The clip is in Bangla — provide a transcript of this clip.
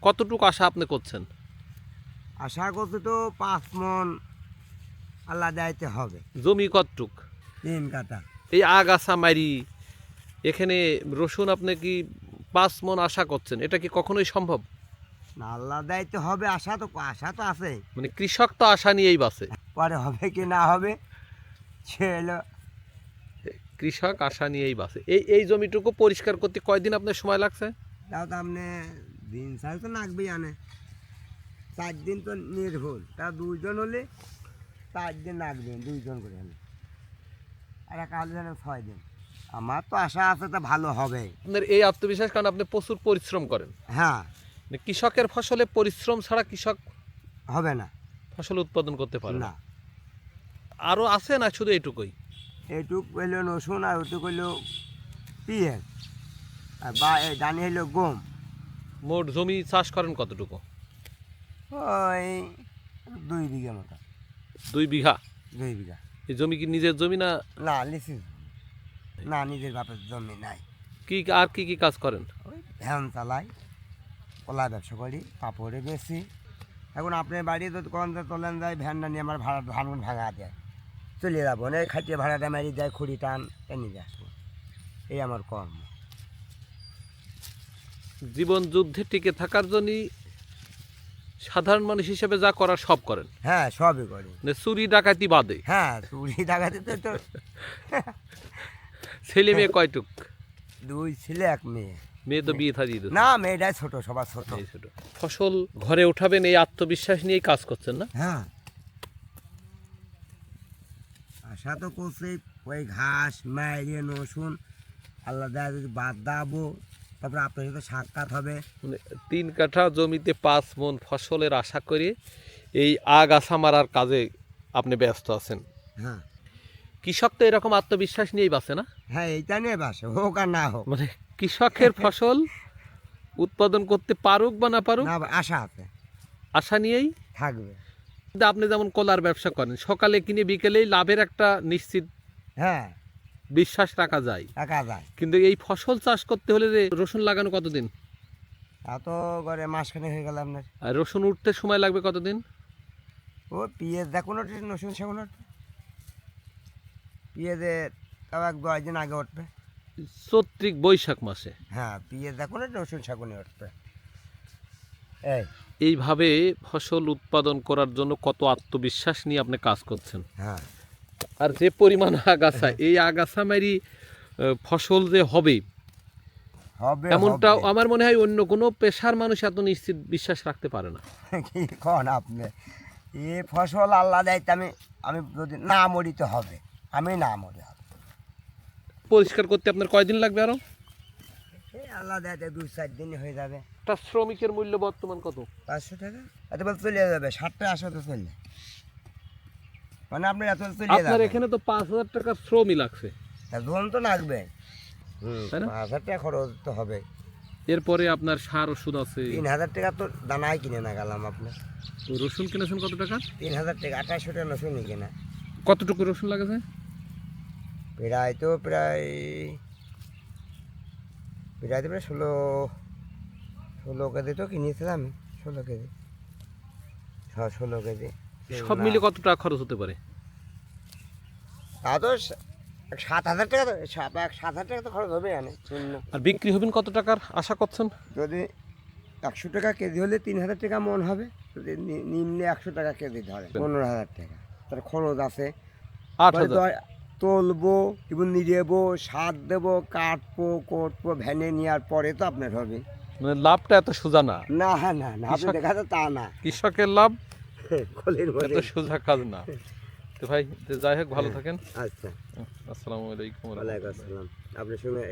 কতটুকু আশা আপনি করছেন? আশা করছি তো 5 মণ আল্লাহ দাইতে হবে। জমি কতটুক? 3 কাঠা। এই আগাছা মারি এখানে রসুন আপনি কি 5 মণ আশা করছেন, এটা কি কখনোই সম্ভব? না, আল্লাহ দাইতে হবে, আশা তো আছে। মানে কৃষক তো আশা নিয়েই বাঁচে। পরে হবে কি না হবে সে হলো কৃষক আশা নিয়েই বাঁচে। এই জমিটুকু পরিষ্কার করতে কয়দিন আপনার সময় লাগছে? তাও তো আপনি দিন 4 তো লাগবেই আনে। 4 দিন তো নির্ভুল, তা 2 জন হলে 4 দিন লাগবে, 2 জন করে আনে। আর একা হলে যেন 6 দিন। আমার তো আশা আছে তো ভালো হবে। আপনার এই আত্মবিশ্বাস কারণ আপনি প্রচুর পরিশ্রম করেন। হ্যাঁ, মানে কৃষকের ফসলে পরিশ্রম ছাড়া কৃষক হবে না। ফসল উৎপাদন করতে পারে না। না, আরও আছে না শুধু এইটুকুই? এইটুক হইলো রসুন আর ওইটুক হইলো পিঁয়াজ আর ডানি হইলো গম। মোট জমি চাষ করেন কতটুকু? ওই 2 বিঘা মতো। 2 বিঘা? 2 বিঘা। এই জমি কি নিজের জমি না? না, লিচু না, নিজের বাপের জমি নাই। কি আর কি কাজ করেন? ওই ভ্যান চালাই, কলা ব্যবসা করি, পাপড়ে বেশি। এখন আপনার বাড়ি তো কোন তোলেন যায়, ভ্যানটা নিয়ে আমার ভাড়া ভাঙা দেয়, চলে যাবো না, খাটিয়ে ভাড়াটা মারি যায়, খড়ি টান এনে দিয়ে আসবো। এই আমার কর্ম। জীবন যুদ্ধে টিকে থাকার জন্য সাধারণ মানুষ হিসেবে যা করার সব করেন? হ্যাঁ, সবই করি। মানে চুরি ডাকাতি বাদে? হ্যাঁ, চুরি ডাকাতি তো ছেলে মেয়ে কয়টুক? 2 ছেলে 1 মেয়ে। মেয়ে তো বিয়ে থা দিয়ে দিয়েছে। না, মেয়েটাই ছোট, সবার ছোট। এই ছোট। ফসল ঘরে উঠাবেন এই আত্মবিশ্বাস নিয়েই কাজ করছেন না? হ্যাঁ, আশা তো করছি ওই ঘাস মাইরে রসুন আল্লাহ দেয় যদি বাদ দাবো, তারপরে আপনার সাথে সাক্ষাৎ হবে। মানে 3 কাঠা জমিতে 5 মণ ফসলের আশা করে এই আগাছা মারার কাজে আপনি ব্যস্ত আছেন। হ্যাঁ কৃষক তো এরকম আত্মবিশ্বাস নিয়েই বাঁচে না? হ্যাঁ, এইটা নিয়ে বাসে, হোক আর না হোক। মানে কৃষকের ফসল উৎপাদন করতে পারুক বা না পারুক, না, আশা আছে, আশা নিয়েই থাকবে। কিন্তু আপনি যেমন কলার ব্যবসা করেন, সকালে কিনে বিকেলেই লাভের একটা নিশ্চিত হ্যাঁ, বিশ্বাস রাখা যায়, টাকা যায়। কিন্তু এই ফসল চাষ করতে হলে যে রসুন লাগানো কতদিন? তা তো করে মাসখানে হয়ে গেল আপনার। আর রসুন উঠতে সময় লাগবে কতদিন? ও পিঁয়াজ দেখুন, রসুন সেগুন পিঁয়াজে তাও 1-2 দিন আগে উঠবে। চৈত্রিক বৈশাখ মাসে? হ্যাঁ, পিঁয়াজ দেখুন, রসুন সেগুনে উঠবে। এইভাবে ফসল উৎপাদন করার জন্য কত আত্মবিশ্বাস নিয়ে আপনি কাজ করছেন। হ্যাঁ, আর যে পরিমাণ আগাছা, এই আগাছা মারি ফসল যে হবে হবে এমনটা হবে। আমার মনে হয় অন্য কোনো পেশার মানুষ এত নিশ্চিত বিশ্বাস রাখতে পারে না। কি কন আপনি? এ ফসল আল্লাহ দেয়তে আমি যদি না মরি তো হবে, আমি না মরি হবে। পরিষ্কার করতে আপনার কয়দিন লাগবে আরো? এই আল্লাহ দেয়তে 2-4 দিন হয়ে যাবে। একটা শ্রমিকের মূল্য বর্তমান কত? 500 টাকা এত বল চলে যাবে, 60 টাকা 80 চললে মানে আপনার এত চলে আপনার যাবে। এখানে তো 5,000 টাকা শ্রমই লাগছে, ধন তো লাগবে, তাই না? 5,000 টাকা খরচ তো হবে। এরপরে আপনার সার ওষুধ আছে। 3,000 টাকা তো দানাই কিনে না গেলাম আপনার। তো রসুন কিনেছেন কত টাকা? 3,000 টাকা, 2800 টাকা রসুন কিনা। কতটুকু রসুন লাগেছে? প্রায় তো প্রায় 16 কেজি তো কিনেছিলাম। 16 কেজি, 16 কেজি। সব মিলে কত টাকা খরচ হতে পারে? তা তো 7,000 টাকা, 7,000 টাকা তো খরচ হবে জানে। আর বিক্রি হবেন কত টাকার আশা করছেন? যদি 100 টাকা কেজি হলে 3,000 টাকা মন হবে, যদি নিম্নে 100 টাকা কেজি ধরে 15,000 টাকা। তার খরচ আছে, 8,000। তুলবো এবং নিয়েবো, সার দেবো, কাটবো, করবো, ভ্যানে নেওয়ার পরে তো আপনার হবে। মানে লাভটা এত সোজা না। না না না, আপনি দেখা তো তা না। কৃষকের লাভ কলের এত মধ্যে। সোজা কাজ না। তো ভাই যাই হোক, ভালো থাকেন। আচ্ছা, আসসালামু আলাইকুম। ওয়ালাইকুম আসসালাম। আপনার সঙ্গে